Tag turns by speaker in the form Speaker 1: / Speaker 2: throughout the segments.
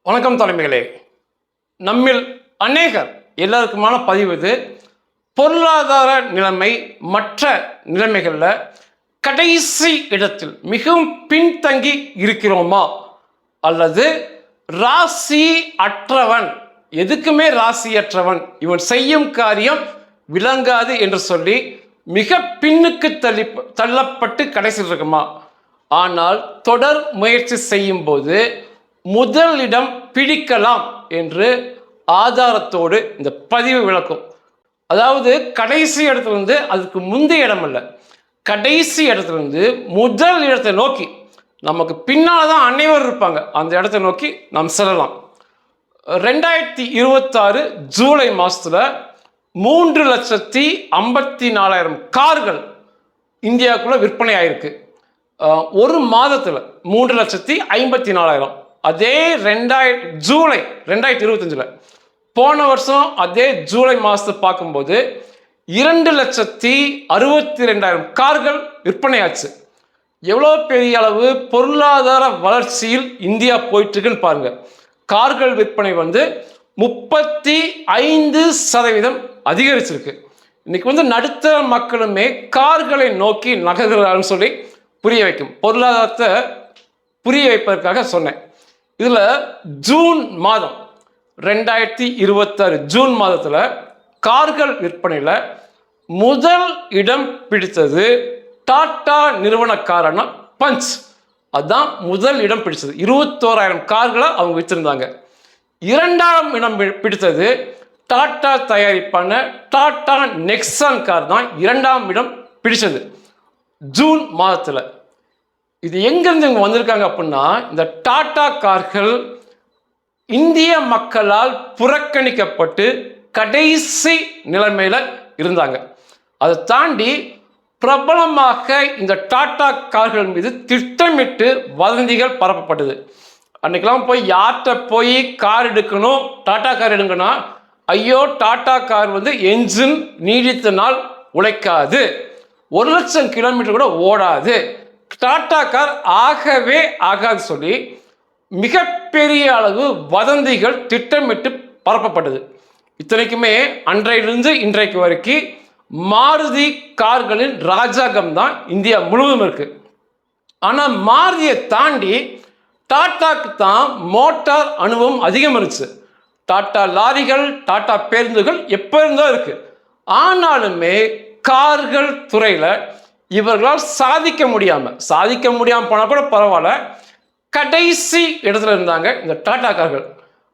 Speaker 1: வணக்கம் தலைமைகளே. நம்மில் அநேகர் எல்லாருக்குமான பதிவு இது. பொருளாதார நிலைமை மற்ற நிலைமைகளில் கடைசி இடத்தில் மிகவும் பின்தங்கி இருக்கிறோமா, அல்லது ராசி அற்றவன், எதுக்குமே ராசியற்றவன், இவன் செய்யும் காரியம் விளங்காது என்று சொல்லி மிக பின்னுக்கு தள்ளப்பட்டு கடைசியில் இருக்குமா? ஆனால் தொடர் முயற்சி செய்யும் போது முதலிடம் பிடிக்கலாம் என்று ஆதாரத்தோடு இந்த பதிவு விளக்கும். அதாவது கடைசி இடத்துல இருந்து அதுக்கு முந்தைய இடம் அல்ல, கடைசி இடத்துல இருந்து முதல் இடத்தை நோக்கி, நமக்கு பின்னால் தான் அனைவரும் இருப்பாங்க, அந்த இடத்தை நோக்கி நாம் செல்லலாம். 2026 ஜூலை மாதத்தில் 3,54,000 கார்கள் இந்தியாவுக்குள்ள விற்பனை ஆயிருக்கு. ஒரு மாதத்தில் 3,54,000. அதே ஜூலை 2025 போன வருஷம் அதே ஜூலை மாதத்தை பார்க்கும்போது 2,62,000 கார்கள் விற்பனையாச்சு. எவ்வளோ பெரிய அளவு பொருளாதார வளர்ச்சியில் இந்தியா போயிட்டு இருக்குன்னு பாருங்க. கார்கள் விற்பனை 35% அதிகரிச்சிருக்கு. இன்னைக்கு நடுத்தர மக்களுமே கார்களை நோக்கி நகர்கிறான்னு சொல்லி புரிய வைக்கும், பொருளாதாரத்தை புரிய வைப்பதற்காக சொன்னேன். இதில் ஜூன் மாதம் 2026 ஜூன் மாதத்தில் கார்கள் விற்பனையில் முதல் இடம் பிடித்தது டாடா நிறுவன காரான பஞ்ச். அதுதான் முதல் இடம் பிடிச்சது. 21,000 கார்களை அவங்க விற்றிருந்தாங்க. இரண்டாம் இடம் பிடித்தது டாடா தயாரிப்பான டாடா நெக்ஸான் கார் தான் இரண்டாம் இடம் பிடிச்சது ஜூன் மாதத்தில். இது எங்கேருந்து இங்கே வந்திருக்காங்க அப்படின்னா, இந்த டாடா கார்கள் இந்திய மக்களால் புறக்கணிக்கப்பட்டு கடைசி நிலைமையில் இருந்தாங்க. அதை தாண்டி பிரபலமாக இந்த டாடா கார்கள் மீது திட்டமிட்டு வதந்திகள் பரப்பப்பட்டது. அன்னைக்கெல்லாம் போய் யார்கிட்ட போய் கார் எடுக்கணும், டாடா கார் எடுக்கணும், ஐயோ டாடா கார் என்ஜின் நீடித்த நாள் உழைக்காது, 1,00,000 கிலோமீட்டர் கூட ஓடாது, டாடா கார் ஆகவே ஆகாது சொல்லி மிகப்பெரிய அளவு வதந்திகள் திட்டமிட்டு பரப்பப்பட்டது. இத்தனைக்குமே அன்றையிலிருந்து இன்றைக்கு வரைக்கும் மாருதி கார்களின் ராஜாகம் தான் இந்தியா முழுவதும் இருக்கு. ஆனால் மாருதியை தாண்டி டாட்டாக்கு தான் மோட்டார் அனுபவம் அதிகம் இருந்துச்சு. டாடா லாரிகள், டாடா பேருந்துகள் எப்போ இருந்தோ இருக்கு. ஆனாலுமே கார்கள் துறையில் இவர்களால் சாதிக்க முடியாமல் போனால் கூட பரவாயில்ல, கடைசி இடத்துல இருந்தாங்க இந்த டாடா கார்கள்.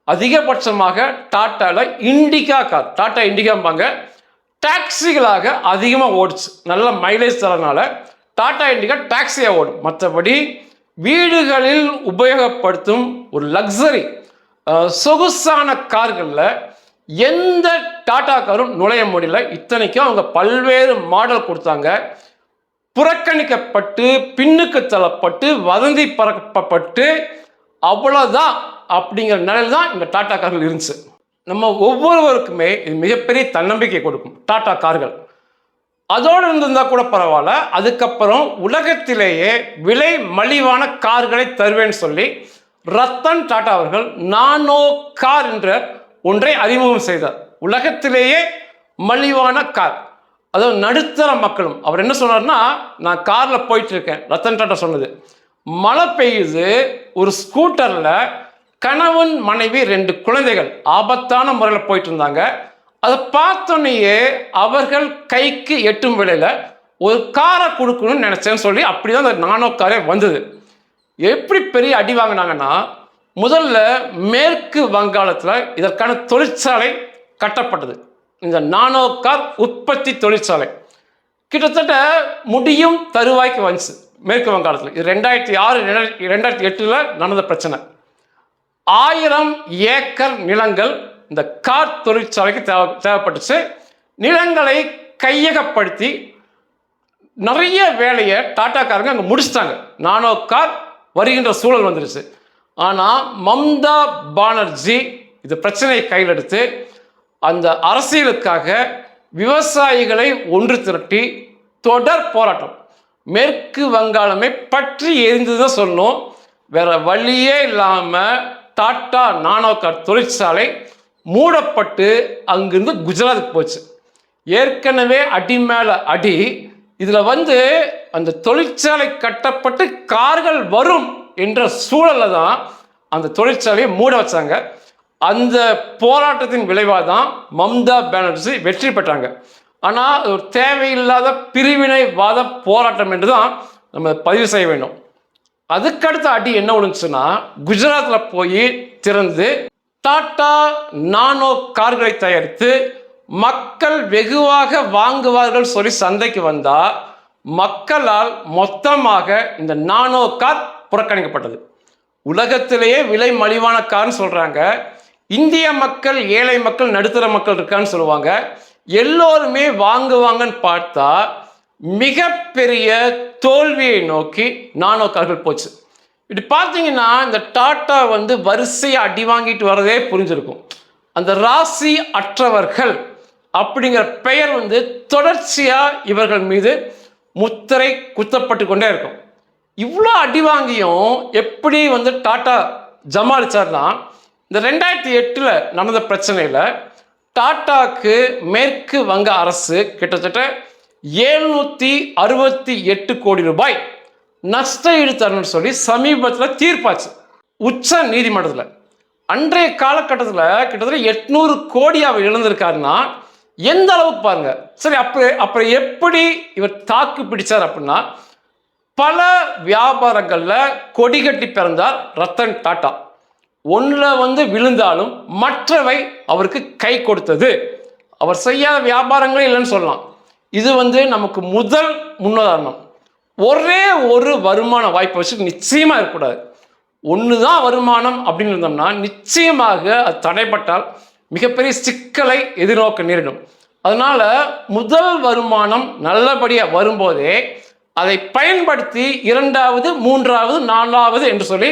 Speaker 1: அதிகபட்சமாக டாட்டாவில் இண்டிகா கார், டாடா இண்டிகாம்பாங்க, டாக்ஸிகளாக அதிகமாக ஓடிச்சு. நல்ல மைலேஜ் தரனால டாடா இண்டிகா டாக்ஸியாக ஓடும். மற்றபடி வீடுகளில் உபயோகப்படுத்தும் ஒரு லக்ஸரி சொகுசான கார்களில் எந்த டாடா காரும் நுழைய முடியல. இத்தனைக்கும் அவங்க பல்வேறு மாடல் கொடுத்தாங்க. புறக்கணிக்கப்பட்டு பின்னுக்கு தள்ளப்பட்டு வதந்தி பரப்பப்பட்டு அவ்வளோதான் அப்படிங்கிற நிலையில் தான் இந்த டாடா கார்கள் இருந்துச்சு. நம்ம ஒவ்வொருவருக்குமே இது மிகப்பெரிய தன்னம்பிக்கை கொடுக்கும் டாடா கார்கள். அதோடு இருந்திருந்தால் கூட பரவாயில்ல, அதுக்கப்புறம் உலகத்திலேயே விலை மலிவான கார்களை தருவேன்னு சொல்லி ரத்தன் டாடா அவர்கள் நானோ கார் என்ற ஒன்றை அறிமுகம் செய்தார். உலகத்திலேயே மலிவான கார், அதாவது நடுத்தர மக்களும். அவர் என்ன சொன்னார்னா, நான் காரில் போயிட்டு இருக்கேன், ரத்தன் டாடா சொன்னது, மழை பெய்யுது, ஒரு ஸ்கூட்டரில் கணவன் மனைவி 2 குழந்தைகள் ஆபத்தான முறையில் போயிட்டு இருந்தாங்க. அதை பார்த்தோன்னையே அவர்கள் கைக்கு எட்டும் விலையில் ஒரு காரை கொடுக்கணும்னு நினச்சேன்னு சொல்லி அப்படிதான் அந்த நானோ காரே வந்தது. எப்படி பெரிய அடி வாங்கினாங்கன்னா, முதல்ல மேற்கு வங்காளத்தில் இதற்கான தொழிற்சாலை கட்டப்பட்டது. இந்த நானோ கார் உற்பத்தி தொழிற்சாலை கிட்டத்தட்ட முடியும் தருவாய்க்கு வந்துச்சு மேற்கு வங்காளத்தில். இது 2006 2008 நடந்த பிரச்சனை. 1000 ஏக்கர் நிலங்கள் இந்த கார் தொழிற்சாலைக்கு தேவைப்பட்டுச்சு. நிலங்களை கையகப்படுத்தி நிறைய வேலையை டாடா காரங்க அங்கே முடிச்சிட்டாங்க. நானோ கார் வருகின்ற சூழல் வந்துருச்சு. ஆனால் மம்தா பானர்ஜி இது பிரச்சனையை கையில் எடுத்து அந்த அரசியலுக்காக விவசாயிகளை ஒன்று திரட்டி தொடர் போராட்டம், மேற்கு வங்காளமே பற்றி எரிந்ததுதான் சொல்லணும். வேற வழியே இல்லாமல் டாடா நானோ கார் தொழிற்சாலை மூடப்பட்டு அங்கிருந்து குஜராத்துக்கு போச்சு. ஏற்கனவே அடி மேல அடி. இதுல அந்த தொழிற்சாலை கட்டப்பட்டு கார்கள் வரும் என்ற சூழல்ல தான் அந்த தொழிற்சாலையை மூட வச்சாங்க. அந்த போராட்டத்தின் விளைவாக தான் மம்தா பானர்ஜி வெற்றி பெற்றாங்க. ஆனால் ஒரு தேவையில்லாத பிரிவினைவாத போராட்டம் என்று தான் நம்ம பதிவு செய்ய வேண்டும். அதுக்கடுத்த அடி என்ன விழுந்துச்சுன்னா, குஜராத்தில் போய் திறந்து டாடா நானோ கார்களை தயாரித்து மக்கள் வெகுவாக வாங்குவார்கள் சொல்லி சந்தைக்கு வந்தால் மக்களால் மொத்தமாக இந்த நானோ கார் புறக்கணிக்கப்பட்டது. உலகத்திலேயே விலை மலிவான கார்னு சொல்கிறாங்க. இந்திய மக்கள், ஏழை மக்கள், நடுத்தர மக்கள் இருக்கான்னு சொல்லுவாங்க. எல்லோருமே வாங்குவாங்கன்னு பார்த்தா மிகப்பெரிய தோல்வியை நோக்கி நானோ கார்கள் போச்சு. இப்படி பார்த்தீங்கன்னா இந்த டாட்டா வரிசையை அடி வாங்கிட்டு வரதே புரிஞ்சிருக்கும். அந்த ராசி அற்றவர்கள் அப்படிங்கிற பெயர் தொடர்ச்சியாக இவர்கள் மீது முத்திரை குத்தப்பட்டு கொண்டே இருக்கும். இவ்வளோ அடி வாங்கியும் எப்படி டாட்டா ஜமாளிச்சார்னா, இந்த 2008 நடந்த பிரச்சனையில் டாட்டாக்கு மேற்கு வங்க அரசு கிட்டத்தட்ட 768 கோடி ரூபாய் நஷ்ட ஈடு தரணும்னு சொல்லி சமீபத்தில் தீர்ப்பாச்சு உச்ச நீதிமன்றத்தில். அன்றைய காலகட்டத்தில் கிட்டத்தட்ட 800 கோடி அவர் இழந்திருக்காருன்னா எந்த அளவுக்கு பாருங்க. சரி, அப்புறம் எப்படி இவர் தாக்கு பிடிச்சார் அப்படின்னா, பல வியாபாரங்களில் கொடி கட்டி பிறந்தார் ரத்தன் டாட்டா. ஒன்றில் விழுந்தாலும் மற்றவை அவருக்கு கை கொடுத்தது. அவர் செய்யாத வியாபாரங்களே இல்லைன்னு சொல்லலாம். இது நமக்கு முதல் முன்னுதாரணம். ஒரே ஒரு வருமான வாய்ப்பை வச்சு நிச்சயமாக இருக்கக்கூடாது. ஒன்று தான் வருமானம் அப்படின்னு இருந்தோம்னா நிச்சயமாக அது தடைப்பட்டால் மிகப்பெரிய சிக்கலை எதிர்நோக்க நேரிடும். அதனால் முதல் வருமானம் நல்லபடியாக வரும்போதே அதை பயன்படுத்தி 2வது, 3வது, 4வது என்று சொல்லி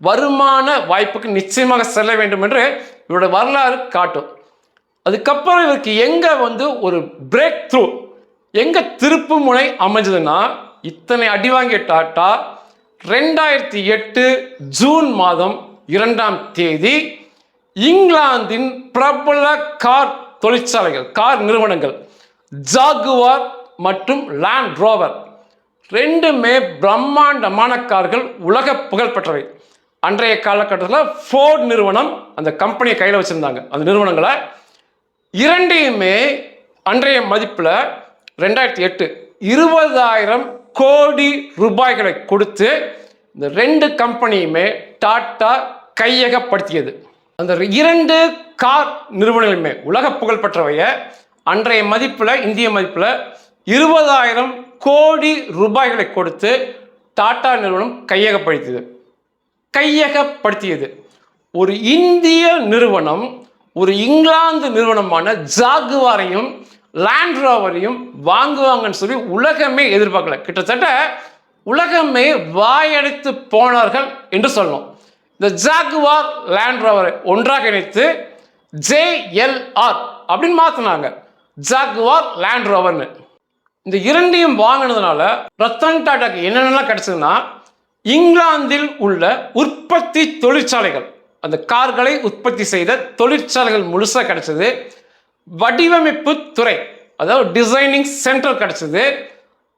Speaker 1: வருமான வாய்ப்புக்கு நிச்சயமாக செல்ல வேண்டும் என்று இவருடைய வரலாறு காட்டும். அதுக்கப்புறம் இவருக்கு எங்கே ஒரு பிரேக் த்ரூ, எங்கே திருப்பு முனை அமைஞ்சதுன்னா, இத்தனை அடி வாங்கிய டாட்டா 2008 ஜூன் மாதம் 2ஆம் தேதி இங்கிலாந்தின் பிரபல கார் தொழிற்சாலைகள், கார் நிறுவனங்கள் ஜாகுவார் மற்றும் லேண்ட் ரோவர் ரெண்டுமே பிரம்மாண்டமான கார்கள், உலக புகழ் பெற்றவை. அன்றைய காலகட்டத்தில் ஃபோர்ட் நிறுவனம் அந்த கம்பெனியை கையில் வச்சுருந்தாங்க. அந்த நிறுவனங்களை இரண்டையுமே அன்றைய மதிப்பில் 2008 20,000 கோடி ரூபாய்களை கொடுத்து இந்த 2 கம்பெனியுமே டாட்டா கையகப்படுத்தியது. அந்த 2 கார் நிறுவனங்களுமே உலக புகழ் பெற்றவைய அன்றைய மதிப்பில், இந்திய மதிப்பில் 20,000 கோடி ரூபாய்களை கொடுத்து டாடா நிறுவனம் கையகப்படுத்தியது. ஒரு இந்திய நிறுவனம் ஒரு இங்கிலாந்து நிறுவனமான ஜாகுவாரையும் லேண்ட் ரோவரையும் வாங்குவாங்கன்னு சொல்லி உலகமே எதிர்பார்க்கல. கிட்டத்தட்ட உலகமே வாயடைத்து போனார்கள் என்று சொல்லணும். இந்த ஜாகுவார் லேண்ட் ரோவரை ஒன்றாக இணைத்து JLR அப்படின்னு மாற்றினாங்க, ஜாகுவார் லேண்ட் ரோவர்னு. இந்த இரண்டையும் வாங்கினதுனால ரத்தன் டாட்டாக்கு என்னென்னலாம் கிடைச்சதுன்னா, இங்கிலாந்தில் உள்ள உற்பத்தி தொழிற்சாலைகள், அந்த கார்களை உற்பத்தி செய்த தொழிற்சாலைகள் முழுசாக கிடைச்சது. வடிவமைப்பு துறை, அதாவது டிசைனிங் சென்டர் கிடைச்சது.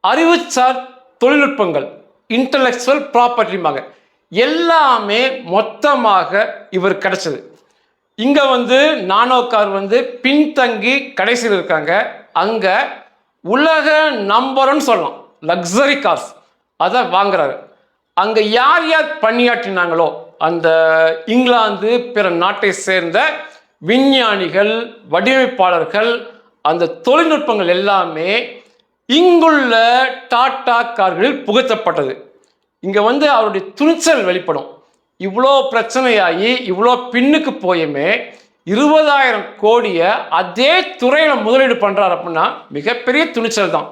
Speaker 1: அறிவுசார் தொழில்நுட்பங்கள், இன்டலெக்சுவல் ப்ராப்பர்ட்டிமாங்க, எல்லாமே மொத்தமாக இவர் கிடைச்சது. இங்கே நானோ கார் பின்தங்கி கடைசியில் இருக்காங்க. அங்கே உலக நம்பர்னு சொல்லலாம் லக்ஸரி கார்ஸ் அதை வாங்குறாரு. அங்கே யார் யார் பணியாற்றினாங்களோ அந்த இங்கிலாந்து பிற நாட்டை சேர்ந்த விஞ்ஞானிகள், வடிவமைப்பாளர்கள், அந்த தொழில்நுட்பங்கள் எல்லாமே இங்குள்ள டாடா கார்களில் புகுத்தப்பட்டது. இங்கே அவருடைய துணிச்சல் வெளிப்படும். இவ்வளோ பிரச்சனையாகி இவ்வளோ பின்னுக்கு போயுமே 20,000 கோடியை அதே துறையில் முதலீடு பண்ணுறாரு அப்படின்னா மிகப்பெரிய துணிச்சல் தான்.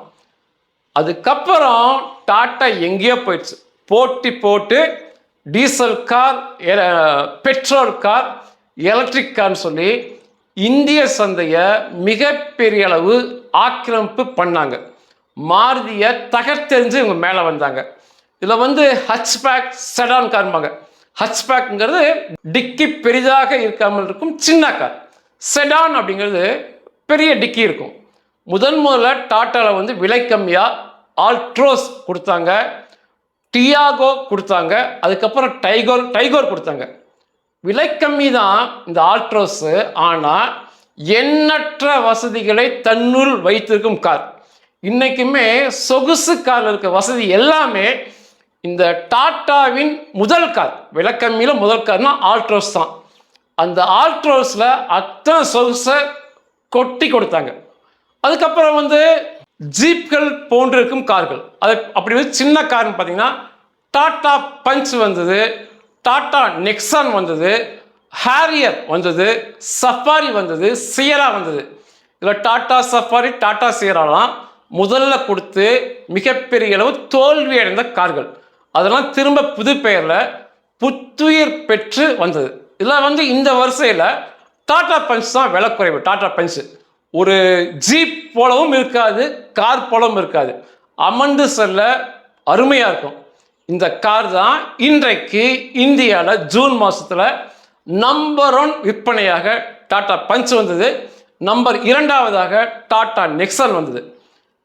Speaker 1: அதுக்கப்புறம் டாட்டா எங்கேயோ போயிடுச்சு. போட்டு diesel car, petrol car, electric கார்னு சொல்லி இந்திய சந்தையை மிகப்பெரிய அளவு ஆக்கிரமிப்பு பண்ணாங்க. மாருதியை தகர்த்தெறிஞ்சு இவங்க மேலே வந்தாங்க. இதில் ஹட்ச்பேக் செடான் கார்பாங்க. ஹட்ச்பேக்ங்கிறது டிக்கி பெரிதாக இருக்காமல் இருக்கும் சின்ன கார். செடான் அப்படிங்கிறது பெரிய டிக்கி இருக்கும். முதல்ல டாட்டாவில் வந்து விலை கம்மியாக ஆல்ட்ரோஸ் கொடுத்தாங்க, டியாகோ கொடுத்தாங்க, அதுக்கப்புறம் டைகோர் கொடுத்தாங்க. விலை கம்மி தான் இந்த ஆல்ட்ரோஸு, ஆனால் எண்ணற்ற வசதிகளை தன்னுள் வைத்திருக்கும் கார். இன்னைக்குமே சொகுசு காரில் இருக்க வசதி எல்லாமே இந்த டாட்டாவின் முதல் கார், விலை கம்மியில் முதல் கார்னா ஆல்ட்ரோஸ் தான். அந்த ஆல்ட்ரோஸில் அத்தனை சொகுசை கொட்டி கொடுத்தாங்க. அதுக்கப்புறம் வந்து ஜீப்கள் போன்றிருக்கும் கார்கள், அது அப்படி வந்து சின்ன கார்னு பார்த்தீங்கன்னா டாட்டா பஞ்ச் வந்தது, டாட்டா நெக்ஸான் வந்தது, ஹாரியர் வந்தது, சஃபாரி வந்தது, சியரா வந்தது. இதில் டாட்டா சஃபாரி, டாட்டா சியராலாம் முதல்ல கொடுத்து மிகப்பெரிய அளவு தோல்வி அடைந்த கார்கள். அதெல்லாம் திரும்ப புது பெயரில் புத்துயிர் பெற்று வந்தது. இதில் வந்து இந்த வரிசையில் டாட்டா பஞ்ச் தான் விலை குறைவு. டாட்டா பஞ்ச் ஒரு ஜீப் போலவும் இருக்காது, கார் போலவும் இருக்காது, அமர்ந்து செல்ல அருமையாக இருக்கும். இந்த கார் தான் இன்றைக்கு இந்தியாவில் ஜூன் மாதத்தில் நம்பர் 1 விற்பனையாக டாட்டா பஞ்ச் வந்தது. நம்பர் 2ஆவதாக டாட்டா நெக்ஸான் வந்தது.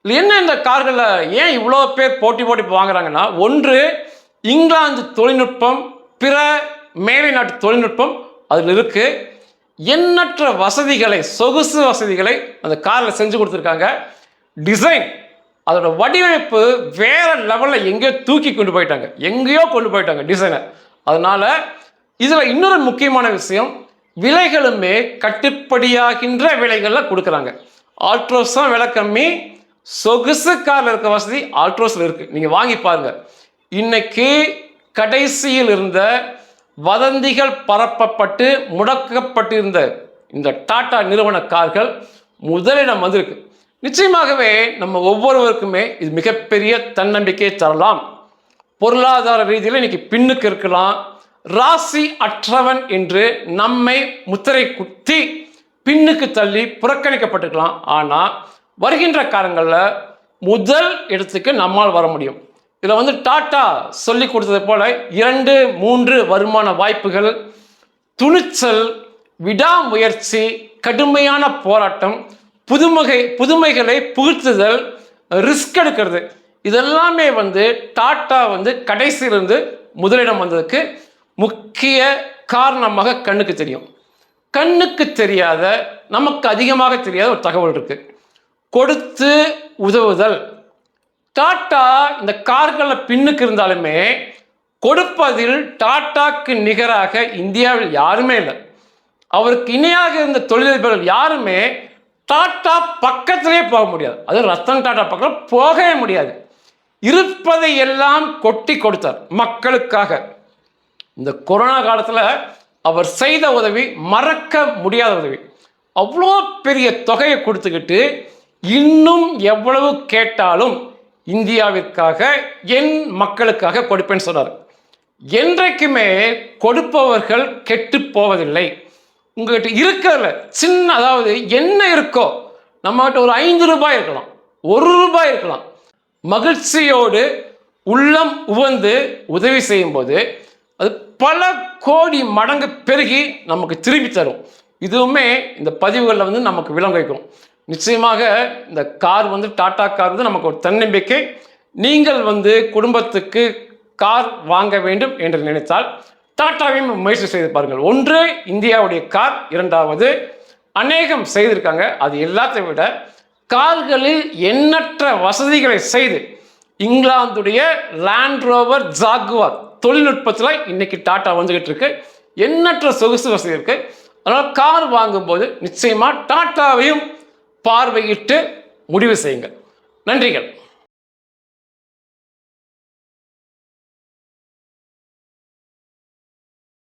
Speaker 1: என்ன இந்த கார்களில் ஏன் இவ்வளோ பேர் போட்டி வாங்குறாங்கன்னா, ஒன்று இங்கிலாந்து தொழில்நுட்பம், பிற மேலை நாட்டு தொழில்நுட்பம் அதில் இருக்குது. எண்ணற்ற வசதிகளை, சொகுசு வசதிகளை அந்த காரில் செஞ்சு கொடுத்துருக்காங்க. டிசைன், அதோட வடிவமைப்பு வேற லெவலில் எங்கேயோ தூக்கி கொண்டு போயிட்டாங்க டிசைனை. அதனால இதில் இன்னொரு முக்கியமான விஷயம், விலைகளுமே கட்டுப்படியாகின்ற விலைகளில் கொடுக்குறாங்க. ஆல்ட்ரோஸ் தான் விலை கம்மி, சொகுசு காரில் இருக்க வசதி ஆல்ட்ரோஸில் இருக்குது. நீங்கள் வாங்கி பாருங்கள். இன்னைக்கு கடைசியில் இருந்த வதந்திகள் பரப்பப்பட்டு முடக்கப்பட்டிருந்த இந்த டாடா நிறுவன கார்கள் முதலிடம் வந்திருக்கு. நிச்சயமாகவே நம்ம ஒவ்வொருவருக்குமே இது மிகப்பெரிய தன்னம்பிக்கை தரலாம். பொருளாதார ரீதியில் இன்னைக்கு பின்னுக்கு இருக்கலாம், ராசி அற்றவன் என்று நம்மை முத்திரை குத்தி பின்னுக்கு தள்ளி புறக்கணிக்கப்பட்டிருக்கலாம். ஆனால் வருகின்ற காலங்களில் முதல் இடத்துக்கு நம்மால் வர முடியும். இதில் வந்து டாட்டா சொல்லி கொடுத்தது போல 2-3 வருமான வாய்ப்புகள், துணிச்சல், விடாமுயற்சி, கடுமையான போராட்டம், புதுமைகளை புகுத்துதல், ரிஸ்க் எடுக்கிறது, இதெல்லாமே வந்து டாட்டா வந்து கடைசியிலிருந்து முதலிடம் வந்ததுக்கு முக்கிய காரணமாக கண்ணுக்கு தெரியும். கண்ணுக்கு தெரியாத, நமக்கு அதிகமாக தெரியாத ஒரு தகவல் இருக்கு, கொடுத்து உதவுதல். டாட்டா இந்த கார்களில் பின்னுக்கு இருந்தாலுமே கொடுப்பதில் டாட்டாக்கு நிகராக இந்தியாவில் யாருமே இல்லை. அவருக்கு இணையாக இருந்த தொழிலதிபர்கள் யாருமே டாட்டா பக்கத்திலே போக முடியாது. அது ரத்தன் டாட்டா பக்கம் போகவே முடியாது. இருப்பதை எல்லாம் கொட்டி கொடுத்தார் மக்களுக்காக. இந்த கொரோனா காலத்தில் அவர் செய்த உதவி மறக்க முடியாத உதவி. அவ்வளோ பெரிய தொகையை கொடுத்துக்கிட்டு இன்னும் எவ்வளவு கேட்டாலும் இந்தியாவிற்காக, என் மக்களுக்காக கொடுப்பேன்னு சொன்னார். என்றைக்குமே கொடுப்பவர்கள் கெட்டு போவதில்லை. உங்ககிட்ட இருக்கிறதுல சின்ன, அதாவது என்ன இருக்கோ, நம்மகிட்ட ஒரு 5 ரூபாய் இருக்கலாம், 1 ரூபாய் இருக்கலாம், மகிழ்ச்சியோடு உள்ளம் உவந்து உதவி செய்யும் போது அது பல கோடி மடங்கு பெருகி நமக்கு திரும்பி தரும். இதுவுமே இந்த பதிவுகளில் வந்து நமக்கு விளங்க வைக்கும். நிச்சயமாக இந்த கார் வந்து டாடா கார் வந்து நமக்கு ஒரு தன்னம்பிக்கை. நீங்கள் வந்து குடும்பத்துக்கு கார் வாங்க வேண்டும் என்று நினைத்தால் டாட்டாவையும் முயற்சி செய்து பாருங்கள். ஒன்று இந்தியாவுடைய கார், இரண்டாவது அநேகம் செய்திருக்காங்க. அது எல்லாத்தையும் விட கார்களில் எண்ணற்ற வசதிகளை செய்து இங்கிலாந்துடைய லேண்ட் ரோவர் ஜாகுவார் தொழில்நுட்பத்தில் இன்னைக்கு டாட்டா வந்துகிட்டு இருக்கு. எண்ணற்ற சொகுசு வசதி இருக்கு. அதனால் கார் வாங்கும்போது நிச்சயமா டாட்டாவையும் பார்வையிட்டு முடிவு செய்யுங்கள். நன்றிகள்.